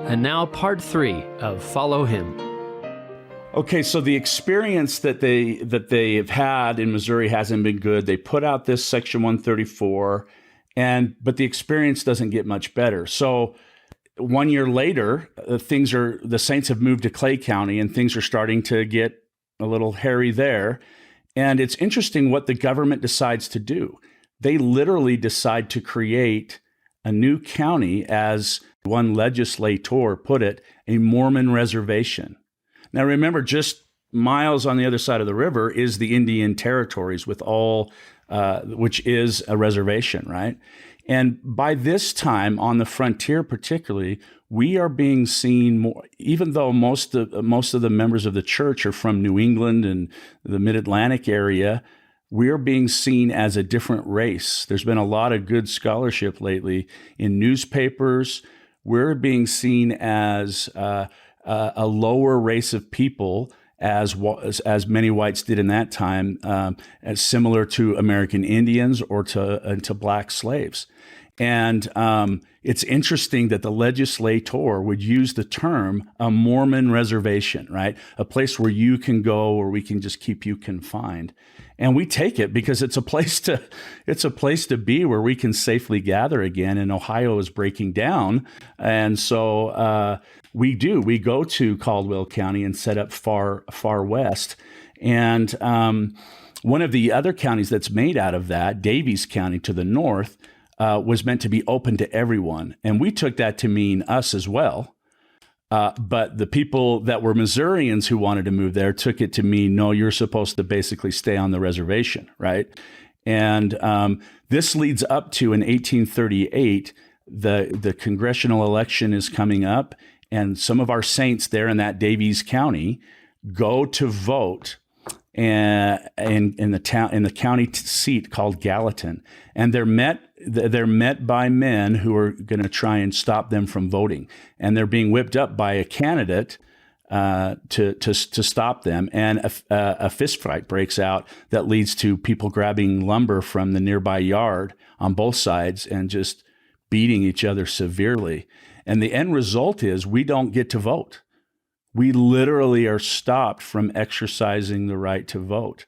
And now part 3 of Follow Him. Okay, so the experience that they have had in Missouri hasn't been good. They put out this Section 134, but the experience doesn't get much better. So 1 year later, the Saints have moved to Clay County, and things are starting to get a little hairy there. And it's interesting what the government decides to do. They literally decide to create a new county, as one legislator put it, a Mormon reservation. Now, remember, just miles on the other side of the river is the Indian Territories, with all, which is a reservation, right? And by this time, on the frontier particularly, we are being seen more, even though most of the members of the church are from New England and the Mid-Atlantic area, we are being seen as a different race. There's been a lot of good scholarship lately in newspapers. We're being seen as a lower race of people, as many whites did in that time, as similar to American Indians or to black slaves. And it's interesting that the legislator would use the term a Mormon reservation, right? A place where you can go, where we can just keep you confined. And we take it because it's a place to be where we can safely gather again. And Ohio is breaking down. And so we go to Caldwell County and set up far west. And one of the other counties that's made out of that, Daviess County to the north, was meant to be open to everyone. And we took that to mean us as well. But the people that were Missourians who wanted to move there took it to mean, no, you're supposed to basically stay on the reservation, right? And this leads up to, in 1838, the congressional election is coming up, and some of our saints there in that Daviess County go to vote in the county seat called Gallatin, and they're met by men who are going to try and stop them from voting, and they're being whipped up by a candidate to stop them, and a fist fight breaks out that leads to people grabbing lumber from the nearby yard on both sides and just beating each other severely. And the end result is we don't get to vote. We literally are stopped from exercising the right to vote.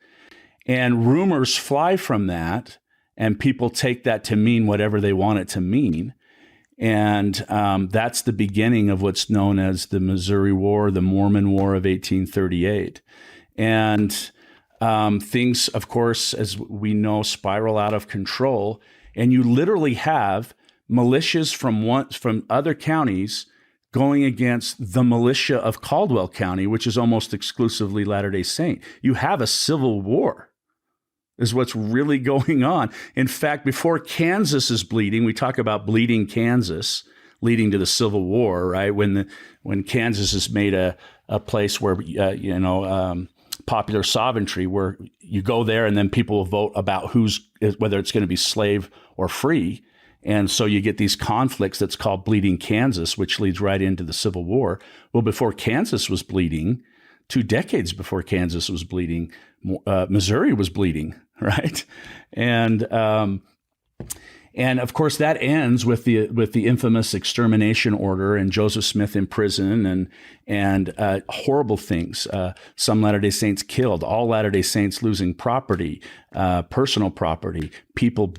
And rumors fly from that, and people take that to mean whatever they want it to mean. And that's the beginning of what's known as the Missouri War, the Mormon War of 1838. And things, of course, as we know, spiral out of control. And you literally have militias from other counties going against the militia of Caldwell County, which is almost exclusively Latter-day Saint. You have a civil war, is what's really going on. In fact, before Kansas is bleeding, we talk about bleeding Kansas, leading to the Civil War, right? When Kansas is made a place where, popular sovereignty, where you go there and then people will vote about whether it's going to be slave or free. And so you get these conflicts that's called bleeding Kansas, which leads right into the Civil War. Well, before Kansas was bleeding, 2 decades before Kansas was bleeding, Missouri was bleeding, right? And of course that ends with the infamous extermination order and Joseph Smith in prison and horrible things. Some Latter-day Saints killed, all Latter-day Saints losing property, personal property, people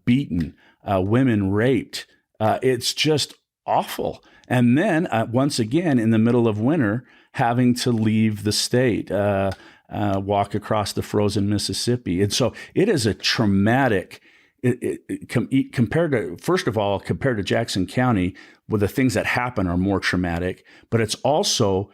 beaten. Women raped. It's just awful. And then once again, in the middle of winter, having to leave the state, walk across the frozen Mississippi. And so it is a traumatic, compared to Jackson County, where the things that happen are more traumatic, but it's also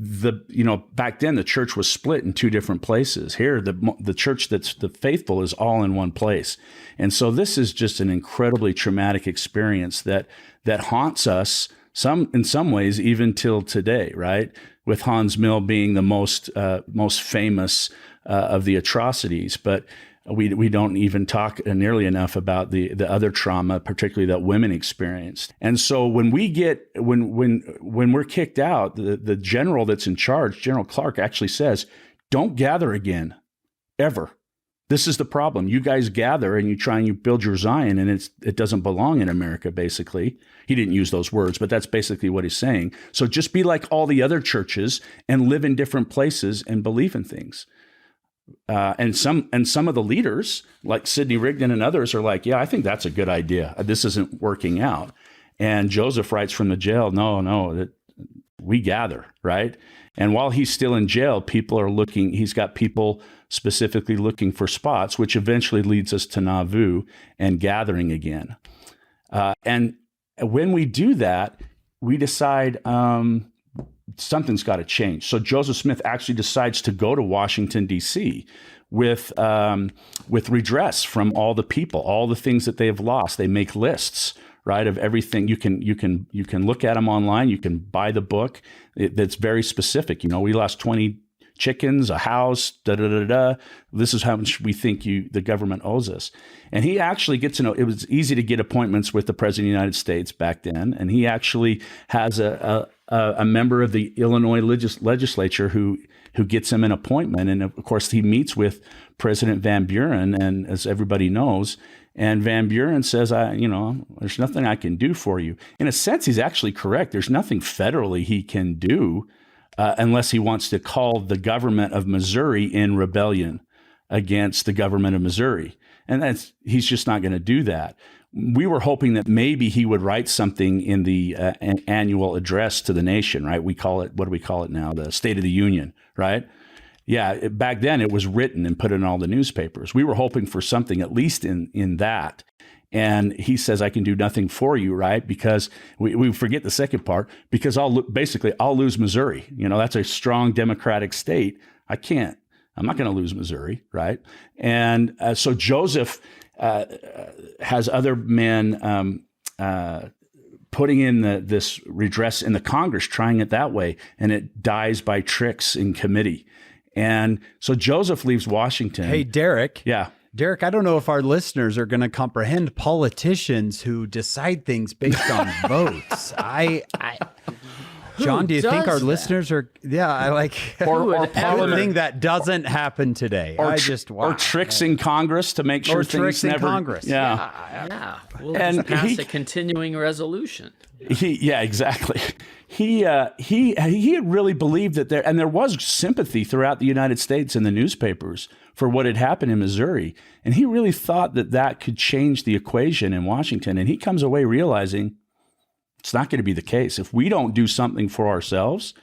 back then the church was split in 2 different places. Here, the church that's the faithful is all in one place. And so this is just an incredibly traumatic experience that haunts us in some ways even till today, right? With Haun's Mill being the most famous of the atrocities, but we don't even talk nearly enough about the other trauma, particularly that women experienced. And so when we're kicked out, the general that's in charge, General Clark, actually says, "Don't gather again, ever. This is the problem. You guys gather and you try and you build your Zion, and it doesn't belong in America, basically. He didn't use those words, but that's basically what he's saying. So just be like all the other churches and live in different places and believe in things. And some of the leaders, like Sidney Rigdon and others, are like, yeah, I think that's a good idea. This isn't working out. And Joseph writes from the jail, no, we gather, right? And while he's still in jail, people are looking, he's got people specifically looking for spots, which eventually leads us to Nauvoo and gathering again. And when we do that, we decide something's got to change. So Joseph Smith actually decides to go to Washington, D.C. with redress from all the people, all the things that they have lost. They make lists, right, of everything. You can look at them online. You can buy the book. That's very specific. We lost 20 chickens, a house, This is how much we think the government owes us. And he actually gets to know, it was easy to get appointments with the President of the United States back then. And he actually has a member of the Illinois legislature who gets him an appointment. And of course, he meets with President Van Buren, and as everybody knows, and Van Buren says, there's nothing I can do for you. In a sense, he's actually correct. There's nothing federally he can do unless he wants to call the government of Missouri in rebellion against the government of Missouri. And he's just not going to do that. We were hoping that maybe he would write something in the annual address to the nation, right? What do we call it now? The State of the Union, right? Yeah, back then it was written and put in all the newspapers. We were hoping for something at least in that. And he says, I can do nothing for you, right? Because we forget the second part, because I'll lose Missouri. That's a strong Democratic state. I'm not going to lose Missouri, right? And so Joseph has other men putting in this redress in the Congress, trying it that way, and it dies by tricks in committee. And so Joseph leaves Washington. Hey, Derek. Yeah. Derek, I don't know if our listeners are going to comprehend politicians who decide things based on votes. John, do you think our listeners are? Yeah, I like or thing that doesn't happen today. Or tricks in Congress to make sure things never. Congress. Yeah. We'll just pass a continuing resolution. Exactly. He had really believed that there was sympathy throughout the United States in the newspapers for what had happened in Missouri, and he really thought that could change the equation in Washington. And he comes away realizing it's not going to be the case. If we don't do something for ourselves,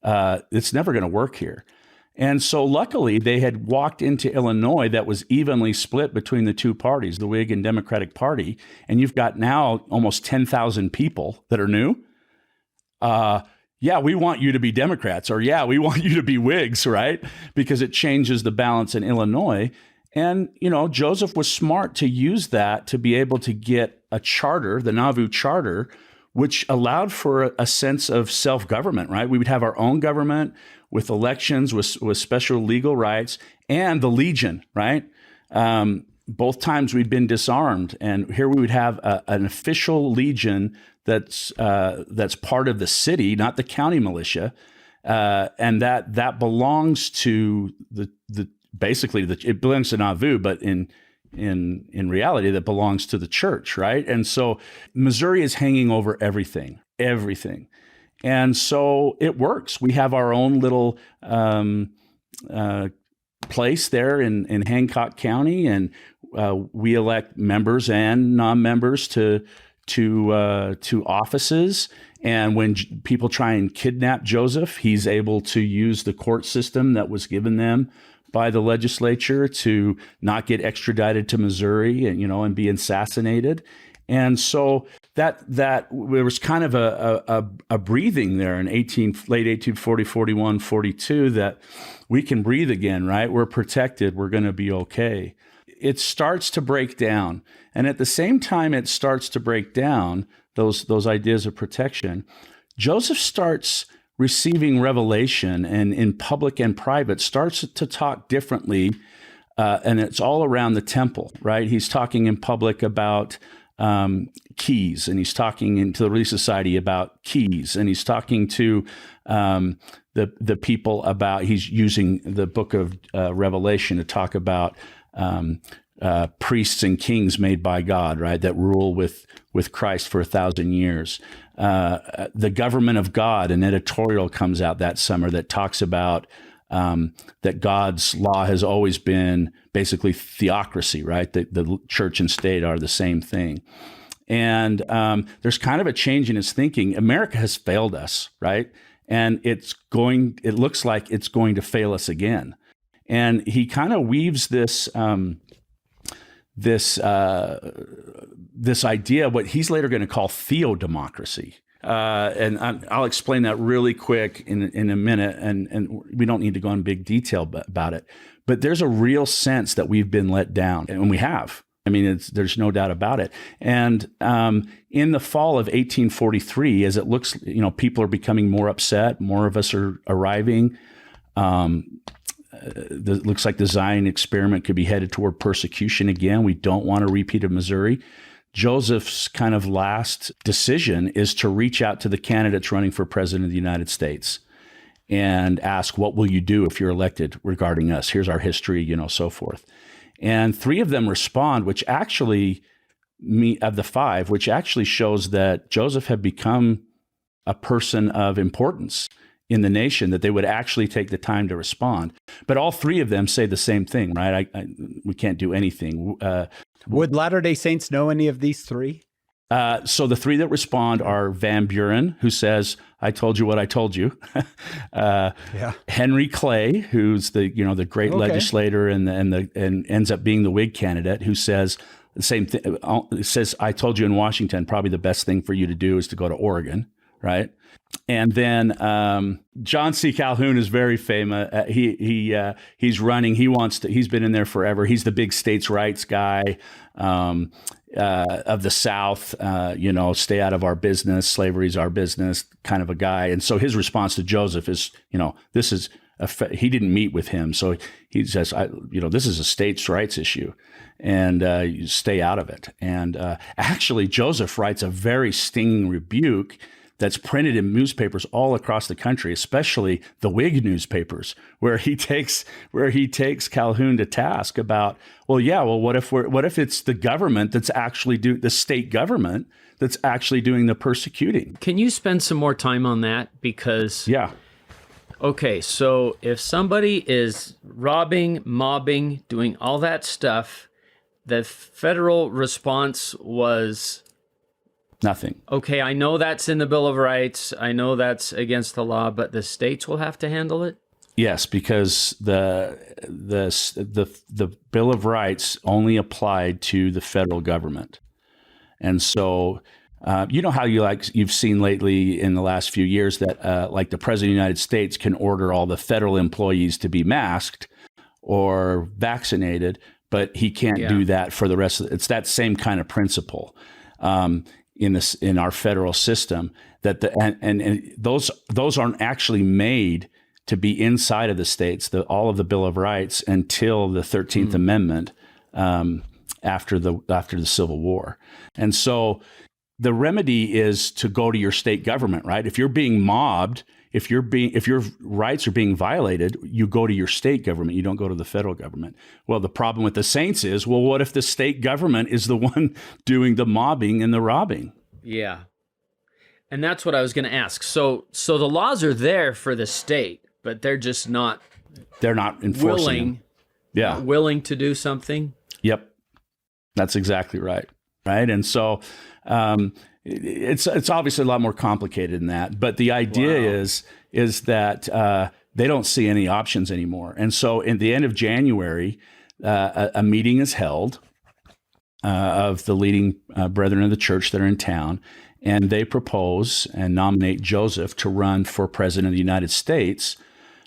it's never going to work here. And so luckily they had walked into Illinois that was evenly split between the two parties, the Whig and Democratic Party. And you've got now almost 10,000 people that are new. We want you to be Democrats, or we want you to be Whigs, right? Because it changes the balance in Illinois. And, Joseph was smart to use that to be able to get a charter, the Nauvoo Charter, which allowed for a sense of self-government, right? We would have our own government with elections, with special legal rights, and the Legion, right? Both times we'd been disarmed, and here we would have an official Legion that's part of the city, not the county militia, and that belongs to it belongs to Nauvoo, but in reality, that belongs to the church, right? And so Missouri is hanging over everything. And so it works. We have our own little place there in Hancock County, and we elect members and non-members to offices. And when people try and kidnap Joseph, he's able to use the court system that was given them by the legislature to not get extradited to Missouri and be assassinated. And so that there was kind of a breathing there in late 1840, 41, 42, that we can breathe again, right? We're protected. We're going to be okay. It starts to break down. And at the same time it starts to break down, those ideas of protection, Joseph starts receiving revelation, and in public and private starts to talk differently. And it's all around the temple, right? He's talking in public about keys, and he's talking into the Relief Society about keys, and he's talking to the people about, he's using the book of Revelation to talk about priests and kings made by God, right, that rule with Christ for 1,000 years. The government of God, an editorial comes out that summer that talks about that God's law has always been basically theocracy, right? The church and state are the same thing. And there's kind of a change in his thinking. America has failed us, right? And it looks like it's going to fail us again. And he kind of weaves this idea, what he's later going to call theodemocracy. And I'll explain that really quick in a minute, and we don't need to go in big detail about it. But there's a real sense that we've been let down, and we have. I mean, there's no doubt about it. And in the fall of 1843, as it looks, people are becoming more upset. More of us are arriving. Looks like the Zion experiment could be headed toward persecution again. We don't want a repeat of Missouri. Joseph's kind of last decision is to reach out to the candidates running for president of the United States and ask, what will you do if you're elected regarding us? Here's our history, so forth. And 3 of them respond, which actually, of the 5, which actually shows that Joseph had become a person of importance in the nation, that they would actually take the time to respond. But all 3 of them say the same thing, right? We can't do anything. Would Latter-day Saints know any of these 3? So the 3 that respond are Van Buren, who says, "I told you what I told you." Henry Clay, who's the great legislator and ends up being the Whig candidate, who says the same thing. Says, "I told you in Washington, probably the best thing for you to do is to go to Oregon," right? And then John C. Calhoun is very famous. He's running. He's been in there forever. He's the big states' rights guy of the South. Stay out of our business. Slavery's our business, kind of a guy. And so his response to Joseph is, this is he didn't meet with him, so he says, this is a states' rights issue, and you stay out of it. And actually, Joseph writes a very stinging rebuke that's printed in newspapers all across the country, especially the Whig newspapers, where he takes Calhoun to task about, what if it's the government that's actually the state government that's actually doing the persecuting? Can you spend some more time on that? Because okay, so if somebody is robbing, mobbing, doing all that stuff, the federal response was nothing. Okay, I know that's in the Bill of Rights. I know that's against the law, but the states will have to handle it? Yes, because the Bill of Rights only applied to the federal government. And so how you've seen lately in the last few years that like the President of the United States can order all the federal employees to be masked or vaccinated, but he can't do that for the rest of it. It's that same kind of principle. In our federal system, that those aren't actually made to be inside of the states, all of the Bill of Rights, until the 13th Amendment after the Civil War. And so the remedy is to go to your state government, right? If you're being mobbed, if your rights are being violated, you go to your state government. You don't go to the federal government. Well, the problem with the saints is, what if the state government is the one doing the mobbing and the robbing? Yeah. And that's what I was going to ask. So the laws are there for the state, but they're just not. They're not enforcing. Willing to do something. Yep. That's exactly right. Right. And so it's obviously a lot more complicated than that. But the idea is that they don't see any options anymore. And so in the end of January, a meeting is held of the leading brethren of the church that are in town, and they propose and nominate Joseph to run for president of the United States,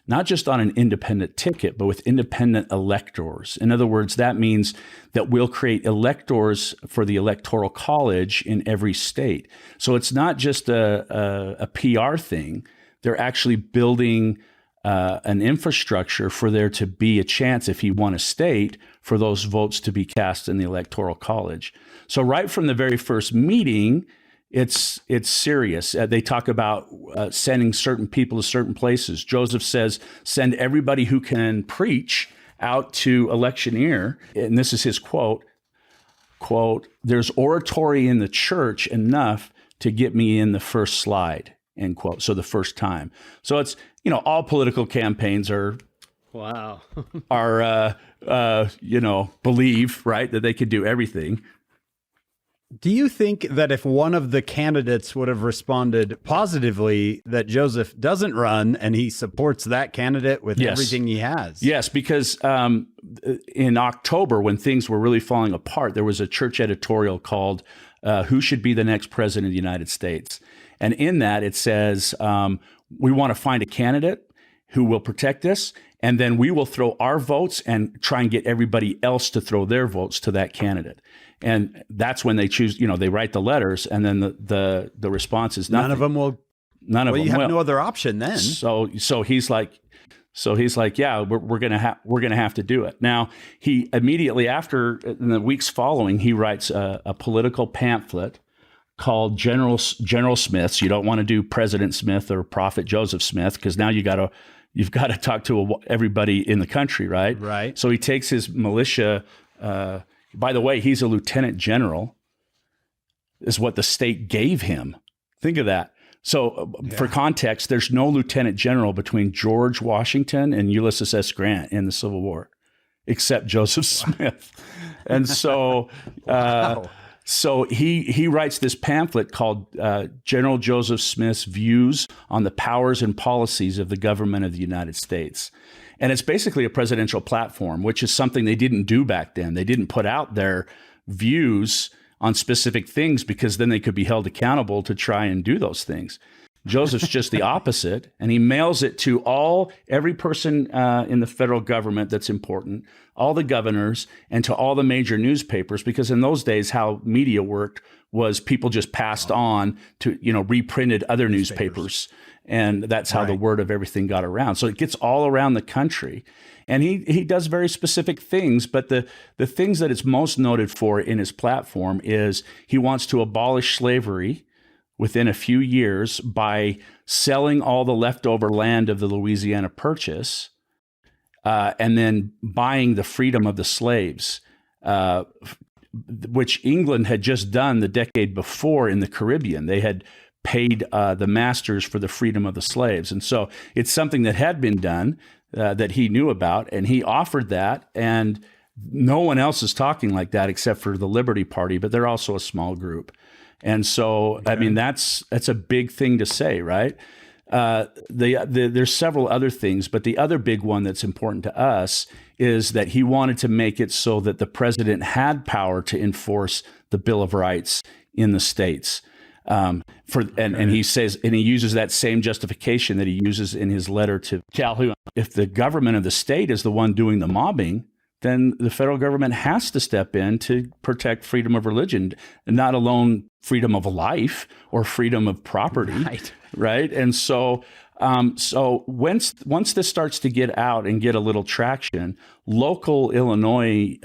not just on an independent ticket, but with independent electors. In other words, that means that we'll create electors for the Electoral College in every state. So it's not just a PR thing. They're actually building an infrastructure for there to be a chance, if he won a state, for those votes to be cast in the Electoral College. So right from the very first meeting, it's serious. They talk about sending certain people to certain places. Joseph says, send everybody who can preach out to electioneer, and this is his quote, "There's oratory in the church enough to get me in the first slide," end quote. So the first time. So it's, all political campaigns are, wow, believe, right, that they could do everything. Do you think that if one of the candidates would have responded positively that Joseph doesn't run and he supports that candidate with everything he has? Yes, because in October, when things were really falling apart, there was a church editorial called "Who Should Be the Next President of the United States?" And in that, it says, we want to find a candidate who will protect us, and then we will throw our votes and try and get everybody else to throw their votes to that candidate. And that's when they choose, they write the letters, and then the response is nothing. None of them will. None of them will. You have no other option then. So he's like, yeah, we're gonna have to do it. Now, he immediately after, in the weeks following, he writes a political pamphlet called General Smith's. You don't want to do President Smith or Prophet Joseph Smith, because now you've got to talk to everybody in the country, right? Right. So he takes his militia. By the way, he's a lieutenant general, is what the state gave him. Think of that. So for context, there's no lieutenant general between George Washington and Ulysses S. Grant in the Civil War, except Joseph Smith. And so, so he writes this pamphlet called General Joseph Smith's Views on the Powers and Policies of the Government of the United States. And it's basically a presidential platform, which is something they didn't do back then. They didn't put out their views on specific things because then they could be held accountable to try and do those things. Joseph's just the opposite, and he mails it to every person in the federal government that's important, all the governors, and to all the major newspapers, because in those days, how media worked was people just passed on to, reprinted other newspapers. And that's how the word of everything got around. So it gets all around the country. And he does very specific things, but the things that it's most noted for in his platform is he wants to abolish slavery within a few years by selling all the leftover land of the Louisiana Purchase and then buying the freedom of the slaves, which England had just done the decade before in the Caribbean. They had paid the masters for the freedom of the slaves. And so it's something that had been done that he knew about, and he offered that. And no one else is talking like that except for the Liberty Party, but they're also a small group. And so, I mean, that's a big thing to say, right? There's several other things, but the other big one that's important to us is that he wanted to make it so that the president had power to enforce the Bill of Rights in the states. And he says, and he uses that same justification that he uses in his letter to Calhoun. If the government of the state is the one doing the mobbing, then the federal government has to step in to protect freedom of religion, and not alone freedom of life or freedom of property. Right. And so, once this starts to get out and get a little traction, local Illinois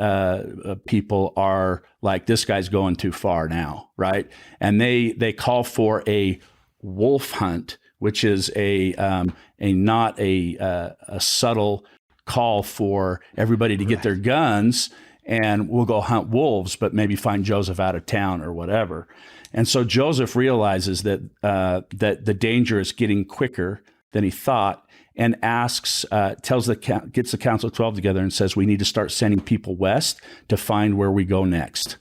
people are like, this guy's going too far now, right? And they call for a wolf hunt, which is not a subtle call for everybody to get their guns and we'll go hunt wolves, but maybe find Joseph out of town or whatever. And so Joseph realizes that the danger is getting quicker than he thought, and gets the Council of 12 together and says, we need to start sending people west to find where we go next.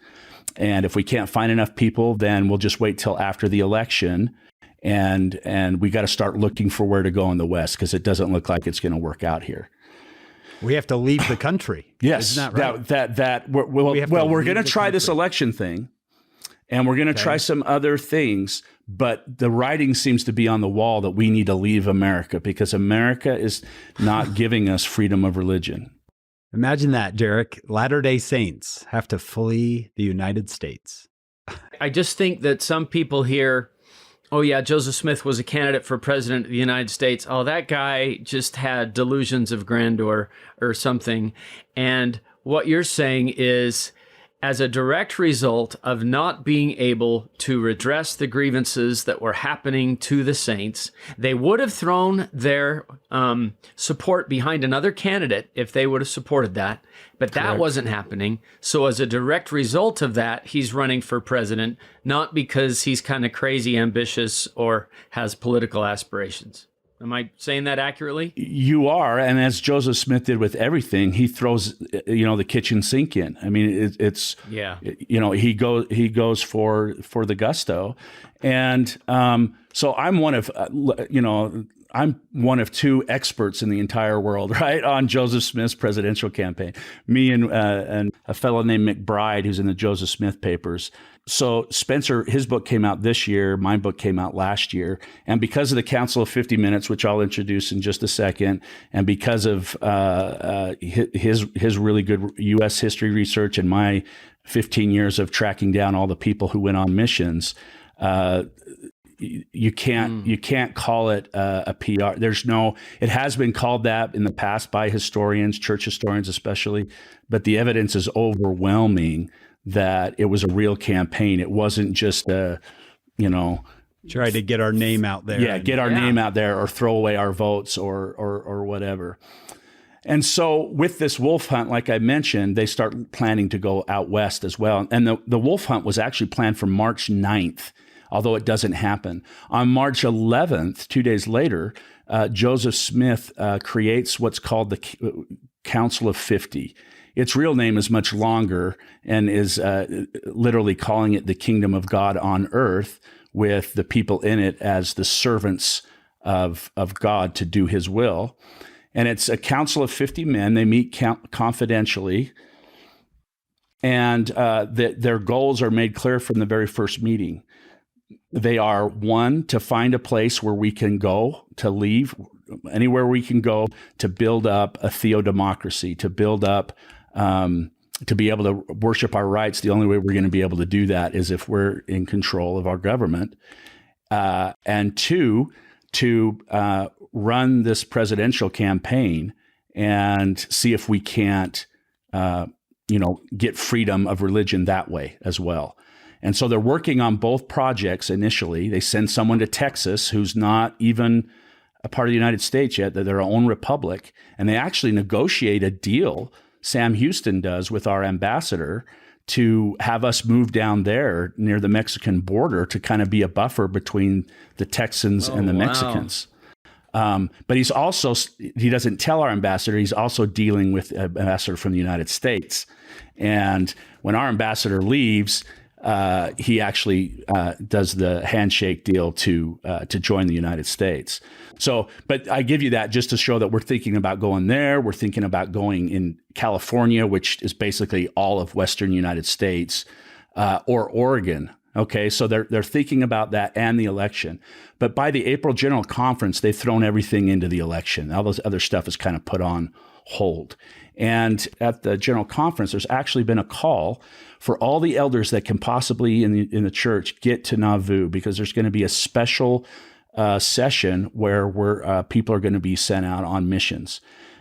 And if we can't find enough people, then we'll just wait till after the election. And we got to start looking for where to go in the west, because it doesn't look like it's going to work out here. We have to leave the country. Yes, isn't that right? We're going to try this election thing, and we're going to try some other things. But the writing seems to be on the wall that we need to leave America, because America is not giving us freedom of religion. Imagine that, Derek. Latter-day Saints have to flee the United States. I just think that some people hear, oh yeah, Joseph Smith was a candidate for president of the United States. Oh, that guy just had delusions of grandeur or something. And what you're saying is, as a direct result of not being able to redress the grievances that were happening to the saints. They would have thrown their support behind another candidate if they would have supported that, but that wasn't happening. So as a direct result of that, he's running for president, not because he's kind of crazy ambitious or has political aspirations. Am I saying that accurately? You are, and as Joseph Smith did with everything, he throws, the kitchen sink in. I mean, he goes for the gusto, and so I'm one of two experts in the entire world, right, on Joseph Smith's presidential campaign. Me and a fellow named McBride, who's in the Joseph Smith papers. So Spencer, his book came out this year. My book came out last year. And because of the Council of 50 Minutes, which I'll introduce in just a second, and because of his really good U.S. history research and my 15 years of tracking down all the people who went on missions, you can't call it a PR. It has been called that in the past by historians, church historians especially, but the evidence is overwhelming that it was a real campaign. It wasn't just try to get our name out there. Yeah, get our name out there or throw away our votes or whatever. And so with this wolf hunt, like I mentioned, they start planning to go out west as well. And the wolf hunt was actually planned for March 9th, although it doesn't happen. On March 11th, 2 days later, Joseph Smith creates what's called the Council of 50. Its real name is much longer and is literally calling it the Kingdom of God on earth, with the people in it as the servants of God to do his will. And it's a council of 50 men. They meet confidentially, and their goals are made clear from the very first meeting. They are, one, to find a place where we can go, to leave, anywhere we can go, to build up a theodemocracy, to build up to be able to worship our rights. The only way we're going to be able to do that is if we're in control of our government. And two, to run this presidential campaign and see if we can't, get freedom of religion that way as well. And so they're working on both projects initially. They send someone to Texas who's not even a part of the United States yet, they're their own republic. And they actually negotiate a deal, Sam Houston does, with our ambassador, to have us move down there near the Mexican border to kind of be a buffer between the Texans and the Mexicans. But he doesn't tell our ambassador, he's also dealing with an ambassador from the United States. And when our ambassador leaves, he actually does the handshake deal to join the United States. So, but I give you that just to show that we're thinking about going there. We're thinking about going in California, which is basically all of Western United States, or Oregon. Okay, so they're thinking about that and the election. But by the April General Conference, they've thrown everything into the election. All those other stuff is kind of put on hold. And at the General Conference, there's actually been a call for all the elders that can possibly in the church get to Nauvoo, because there's going to be a special session where people are going to be sent out on missions.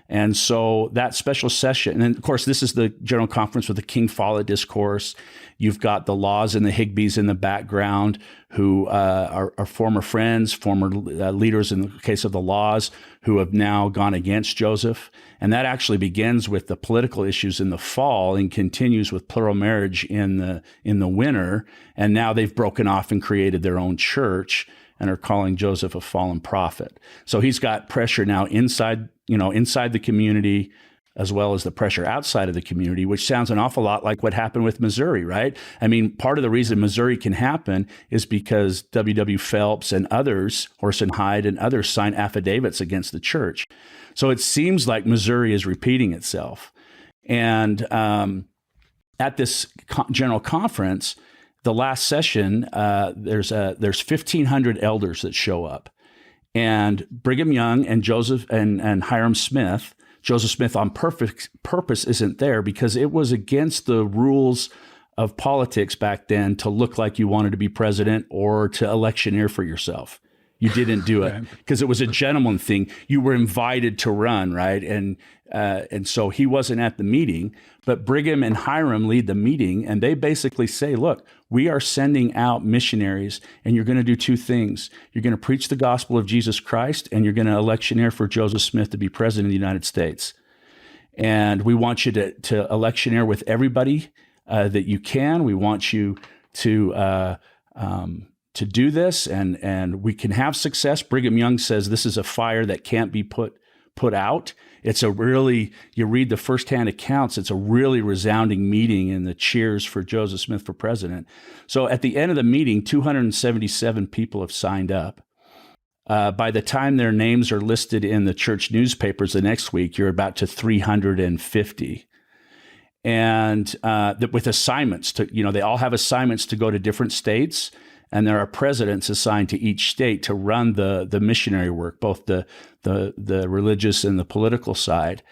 And so that special session, and of course, this is the General Conference with the King Follett Discourse. You've got the Laws and the Higbees in the background, who are former friends, former leaders in the case of the Laws, who have now gone against Joseph. And that actually begins with the political issues in the fall and continues with plural marriage in the winter. And now they've broken off and created their own church and are calling Joseph a fallen prophet. So he's got pressure now inside the community, as well as the pressure outside of the community, which sounds an awful lot like what happened with Missouri, right? I mean, part of the reason Missouri can happen is because W.W. Phelps and others, Orson Hyde and others, signed affidavits against the church. So it seems like Missouri is repeating itself. And at this general conference, the last session, there's 1,500 elders that show up. And Brigham Young and Joseph and Hyrum Smith, Joseph Smith on purpose isn't there because it was against the rules of politics back then to look like you wanted to be president or to electioneer for yourself. You didn't do it because it was a gentleman thing. You were invited to run, right? And so he wasn't at the meeting, but Brigham and Hyrum lead the meeting, and they basically say, look, we are sending out missionaries, and you're going to do two things. You're going to preach the gospel of Jesus Christ, and you're going to electioneer for Joseph Smith to be president of the United States. And we want you to electioneer with everybody that you can. We want you to do this, and we can have success. Brigham Young says this is a fire that can't be put out. It's a really, you read the firsthand accounts, it's a really resounding meeting and the cheers for Joseph Smith for president. So at the end of the meeting, 277 people have signed up. By the time their names are listed in the church newspapers the next week, you're about to 350. And with assignments they all have assignments to go to different states. And there are presidents assigned to each state to run the missionary work, both the religious and the political side.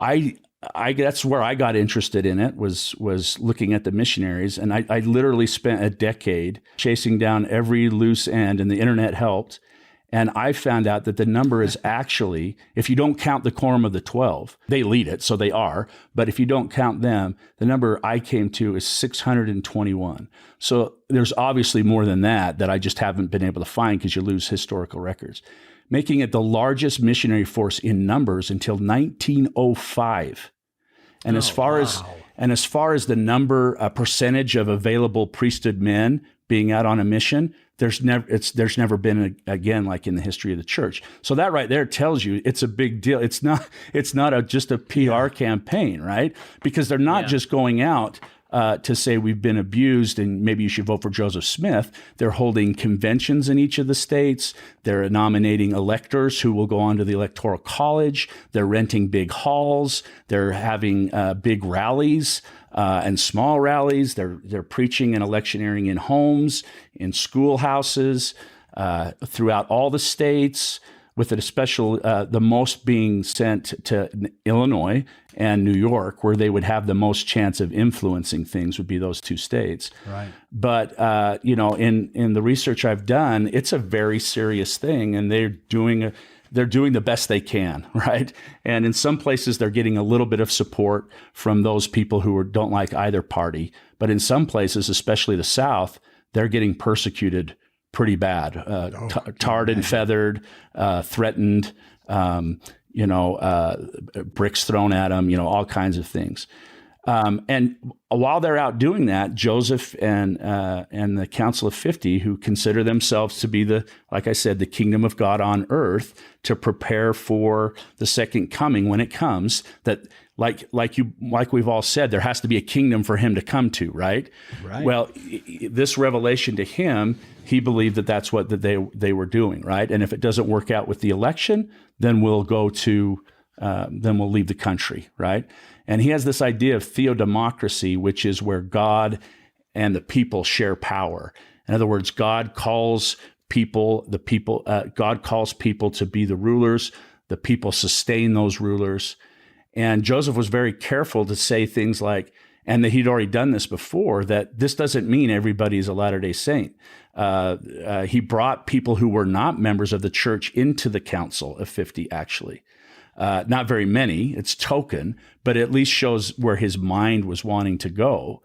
That's where I got interested in it, was looking at the missionaries. And I literally spent a decade chasing down every loose end, and the internet helped. And I found out that the number is actually, if you don't count the quorum of the 12, they lead it, so they are. But if you don't count them, the number I came to is 621. So there's obviously more than that I just haven't been able to find because you lose historical records, making it the largest missionary force in numbers until 1905. And as far as the number, percentage of available priesthood men being out on a mission, there's never been again like in the history of the church. So that right there tells you it's a big deal. It's not just a PR campaign, right? Because they're not just going out to say we've been abused and maybe you should vote for Joseph Smith. They're holding conventions in each of the states. They're nominating electors who will go on to the Electoral College. They're renting big halls. They're having big rallies and small rallies. They're preaching and electioneering in homes, in schoolhouses, throughout all the states, with a special, the most being sent to Illinois and New York, where they would have the most chance of influencing things, would be those two states. Right. But in the research I've done, it's a very serious thing, and they're doing the best they can, right? And in some places, they're getting a little bit of support from those people who don't like either party. But in some places, especially the South, they're getting persecuted pretty bad, tarred and feathered, threatened, bricks thrown at them, all kinds of things. And while they're out doing that, Joseph and the Council of 50, who consider themselves to be like I said, the kingdom of God on earth, to prepare for the second coming when it comes, that like we've all said, there has to be a kingdom for him to come to, right? Right. Well, this revelation to him, he believed that's what they were doing, right? And if it doesn't work out with the election, then we'll leave the country, right? And he has this idea of theodemocracy, which is where God and the people share power. In other words, God calls people to be the rulers. The people sustain those rulers. And Joseph was very careful to say things like, and that he'd already done this before, that this doesn't mean everybody's a Latter-day Saint. He brought people who were not members of the church into the Council of 50, actually. Not very many, it's token, but at least shows where his mind was wanting to go.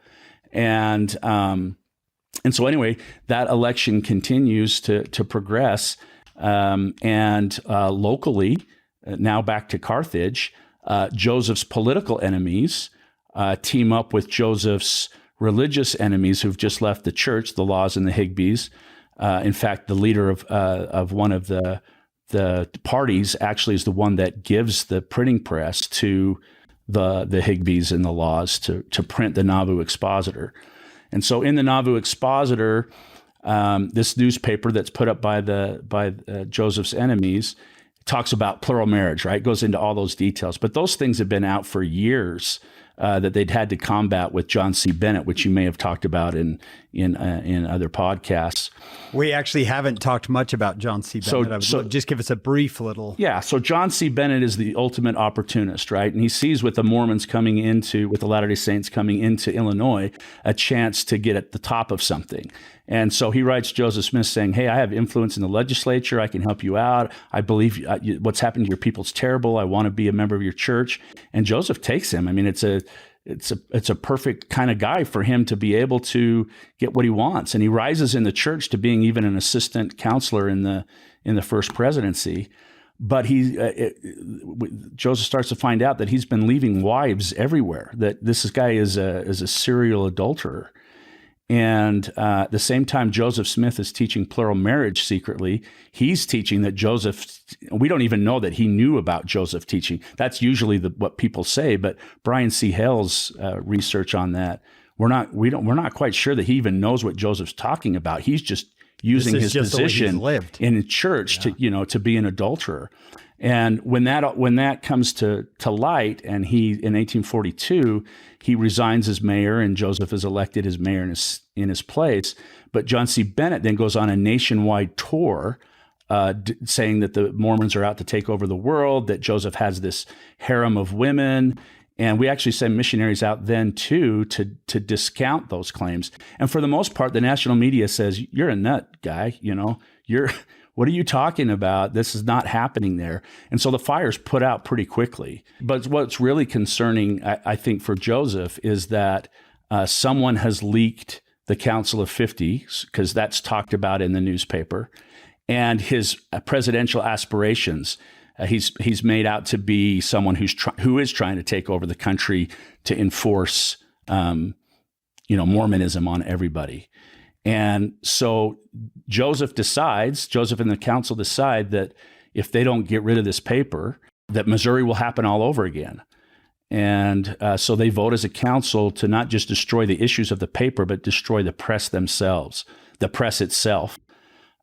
And so anyway, that election continues to progress. And locally, now back to Carthage, Joseph's political enemies team up with Joseph's religious enemies who've just left the church, the Laws and the Higbees. In fact, the leader of one of the parties actually is the one that gives the printing press to the Higbees and the Laws to print the Nauvoo Expositor. And so in the Nauvoo Expositor, this newspaper that's put up by Joseph's enemies talks about plural marriage, right? Goes into all those details. But those things have been out for years that they'd had to combat with John C. Bennett, which you may have talked about in other podcasts. We actually haven't talked much about John C. Bennett. So just give us a brief little. Yeah. So John C. Bennett is the ultimate opportunist, right? And he sees with the Mormons with the Latter-day Saints coming into Illinois, a chance to get at the top of something. And so he writes Joseph Smith saying, hey, I have influence in the legislature. I can help you out. I believe what's happened to your people's terrible. I want to be a member of your church. And Joseph takes him. I mean, it's a perfect kind of guy for him to be able to get what he wants. And he rises in the church to being even an assistant counselor in the first presidency. But Joseph starts to find out that he's been leaving wives everywhere, that this guy is a serial adulterer. And at the same time, Joseph Smith is teaching plural marriage secretly. He's teaching that we don't even know that he knew about Joseph teaching. That's usually what people say. But Brian C. Hale's research on that, we're not quite sure that he even knows what Joseph's talking about. He's just using his position in the church to be an adulterer. And when that comes to light, and in 1842, he resigns as mayor, and Joseph is elected as mayor in his place. But John C. Bennett then goes on a nationwide tour, saying that the Mormons are out to take over the world, that Joseph has this harem of women. And we actually send missionaries out then too to discount those claims. And for the most part, the national media says, you're a nut, guy. What are you talking about? This is not happening there. And so the fire's put out pretty quickly. But what's really concerning, I think, for Joseph is that someone has leaked the Council of 50, because that's talked about in the newspaper, and his presidential aspirations. He's made out to be someone who is trying to take over the country to enforce, Mormonism on everybody. And so Joseph and the council decide that if they don't get rid of this paper, that Missouri will happen all over again. And so they vote as a council to not just destroy the issues of the paper, but destroy the press themselves, the press itself.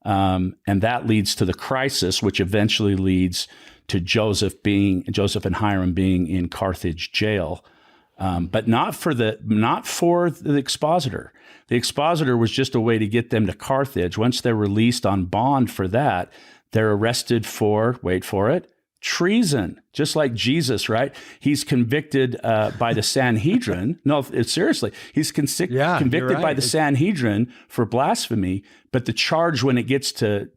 And that leads to the crisis, which eventually leads to Joseph and Hyrum being in Carthage Jail, but not for the expositor. The expositor was just a way to get them to Carthage. Once they're released on bond for that, they're arrested for, wait for it, treason, just like Jesus, right? He's convicted by the Sanhedrin. No, seriously, he's convicted by the Sanhedrin for blasphemy. But the charge when it gets to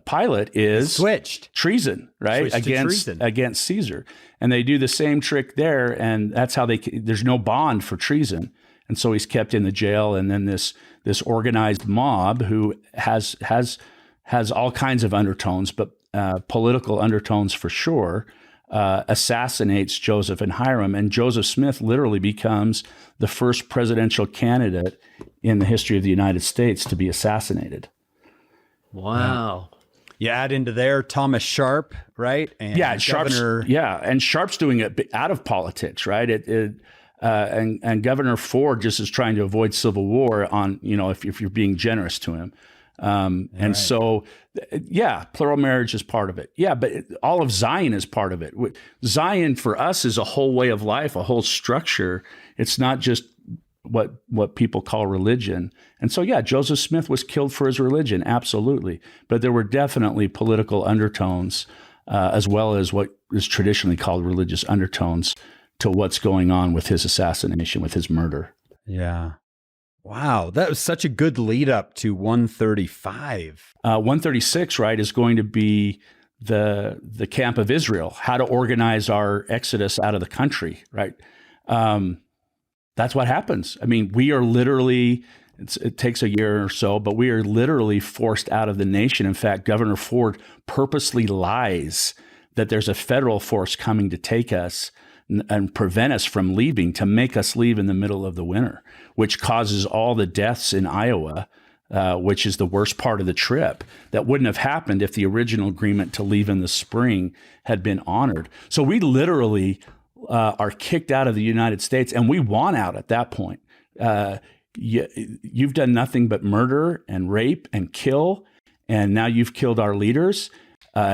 Pilate is switched treason, right? Against Caesar. And they do the same trick there, and that's how there's no bond for treason. And so he's kept in the jail, and then this organized mob who has all kinds of undertones, but political undertones for sure, assassinates Joseph and Hyrum. And Joseph Smith literally becomes the first presidential candidate in the history of the United States to be assassinated. Wow. You add into there Thomas Sharp, right? And and Sharp's doing it out of politics, right? And Governor Ford just is trying to avoid civil war on, if you're being generous to him. So, plural marriage is part of it. Yeah, but all of Zion is part of it. Zion for us is a whole way of life, a whole structure. It's not just what people call religion. And so, Joseph Smith was killed for his religion, absolutely. But there were definitely political undertones, as well as what is traditionally called religious undertones to what's going on with his assassination, with his murder. Yeah. Wow, that was such a good lead up to 135. 136, right, is going to be the camp of Israel, how to organize our exodus out of the country, right? That's what happens. I mean, we are literally, it takes a year or so, but we are literally forced out of the nation. In fact, Governor Ford purposely lies that there's a federal force coming to take us and prevent us from leaving, to make us leave in the middle of the winter, which causes all the deaths in Iowa, which is the worst part of the trip. That wouldn't have happened if the original agreement to leave in the spring had been honored. So we literally are kicked out of the United States, and we want out at that point. You've done nothing but murder and rape and kill, and now you've killed our leaders.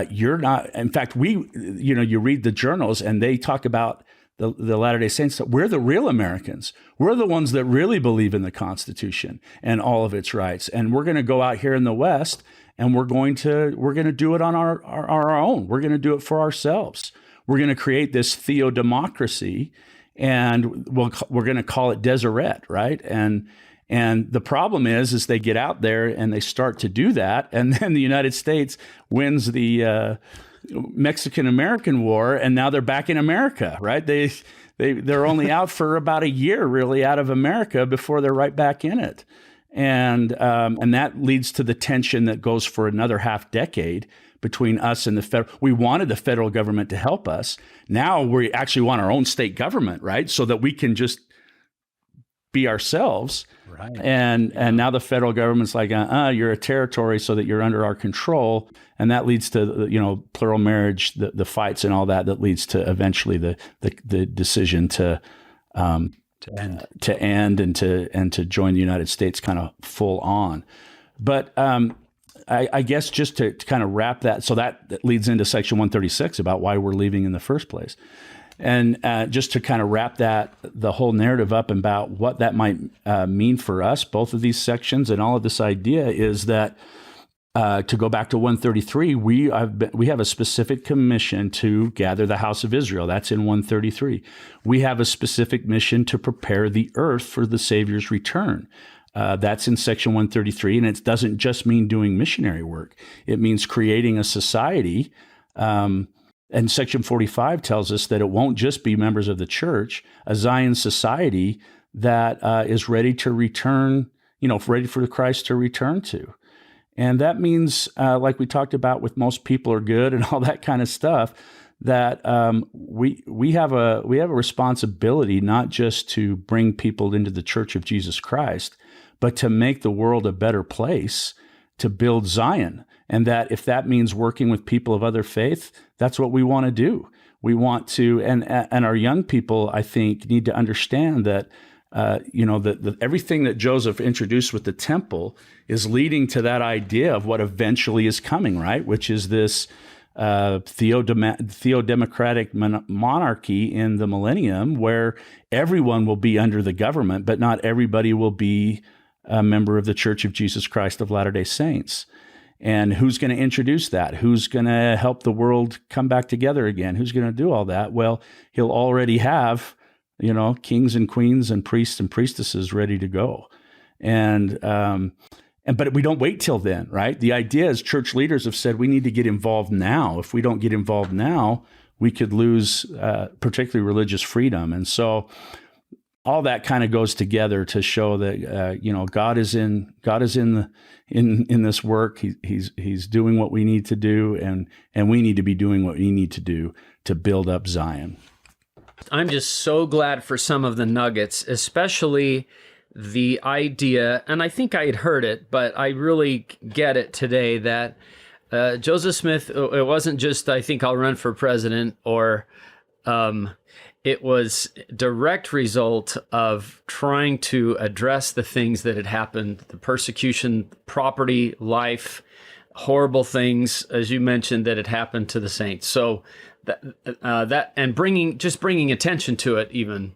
You're not, in fact, you read the journals and they talk about the Latter-day Saints. We're the real Americans. We're the ones that really believe in the Constitution and all of its rights. And we're going to go out here in the West, and we're going to do it on our own. We're going to do it for ourselves. We're going to create this theodemocracy, and we're going to call it Deseret, right? And And the problem is they get out there and they start to do that. And then the United States wins the Mexican-American War, and now they're back in America, right? They're only out for about a year, really, out of America before they're right back in it. And that leads to the tension that goes for another half decade between us and the federal. We wanted the federal government to help us. Now we actually want our own state government, right? So that we can just be ourselves. Right. And now the federal government's like, you're a territory so that you're under our control. And that leads to, plural marriage, the fights and all that leads to eventually the decision to end and to join the United States kind of full on. But I guess just to kind of wrap that, so that leads into Section 136 about why we're leaving in the first place. And just to kind of wrap the whole narrative up about what that might mean for us, both of these sections and all of this idea is that to go back to 133, we have a specific commission to gather the house of Israel. That's in 133. We have a specific mission to prepare the earth for the Savior's return. That's in Section 133, and it doesn't just mean doing missionary work. It means creating a society. And Section 45 tells us that it won't just be members of the church, a Zion society that is ready to return, ready for Christ to return to. And that means, like we talked about with most people are good and all that kind of stuff, that we have a responsibility not just to bring people into the Church of Jesus Christ, but to make the world a better place, to build Zion. And that if that means working with people of other faith, that's what we want to do. We want to, and our young people, I think, need to understand that, that everything that Joseph introduced with the temple is leading to that idea of what eventually is coming, right? Which is this theodemocratic monarchy in the millennium where everyone will be under the government, but not everybody will be a member of the Church of Jesus Christ of Latter-day Saints. And who's going to introduce that? Who's going to help the world come back together again? Who's going to do all that? Well, he'll already have, kings and queens and priests and priestesses ready to go. But we don't wait till then, right? The idea is church leaders have said we need to get involved now. If we don't get involved now, we could lose particularly religious freedom. And so all that kind of goes together to show that God is in this work. He's doing what we need to do, and we need to be doing what we need to do to build up Zion. I'm just so glad for some of the nuggets, especially the idea, and I think I had heard it, but I really get it today, that Joseph Smith, it wasn't just, I think I'll run for president, or it was direct result of trying to address the things that had happened, the persecution, property, life, horrible things, as you mentioned, that had happened to the saints. So that and bringing attention to it even.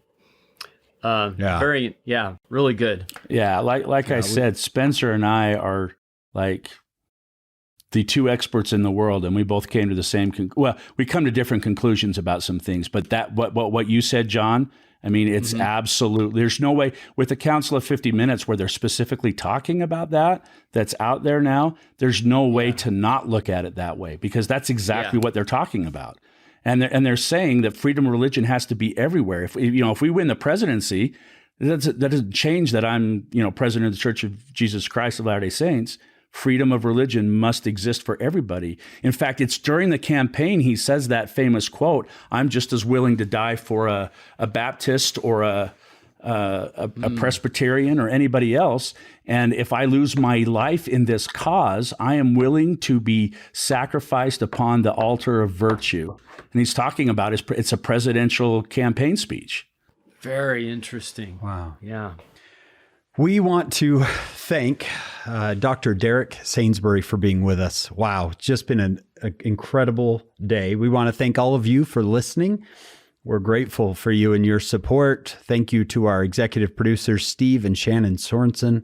Really good. Yeah. Like I said, Spencer and I are like the two experts in the world, and we both came to the same, we come to different conclusions about some things, but what you said, John, I mean, it's absolutely, there's no way with the Council of 50 Minutes where they're specifically talking about that's out there now, there's no way to not look at it that way, because that's exactly what they're talking about. And they're saying that freedom of religion has to be everywhere. If we win the presidency, that doesn't change that I'm, president of the Church of Jesus Christ of Latter-day Saints. Freedom of religion must exist for everybody. In fact, it's during the campaign he says that famous quote, "I'm just as willing to die for a Baptist or a Presbyterian or anybody else. And if I lose my life in this cause, I am willing to be sacrificed upon the altar of virtue." And he's talking about it's a presidential campaign speech. Very interesting. Wow. Yeah. We want to thank Dr. Derek Sainsbury for being with us. Wow, it's just been an incredible day. We want to thank all of you for listening. We're grateful for you and your support. Thank you to our executive producers, Steve and Shannon Sorensen.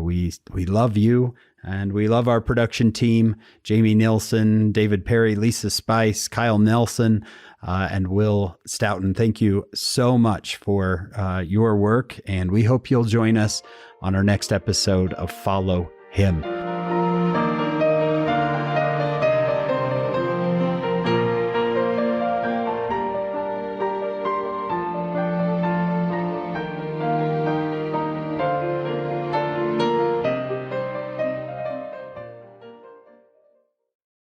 We love you, And we love our production team, Jamie Nilsson, David Perry, Lisa Spice, Kyle Nelson, and Will Stoughton. Thank you so much for your work, and we hope you'll join us on our next episode of Follow Him.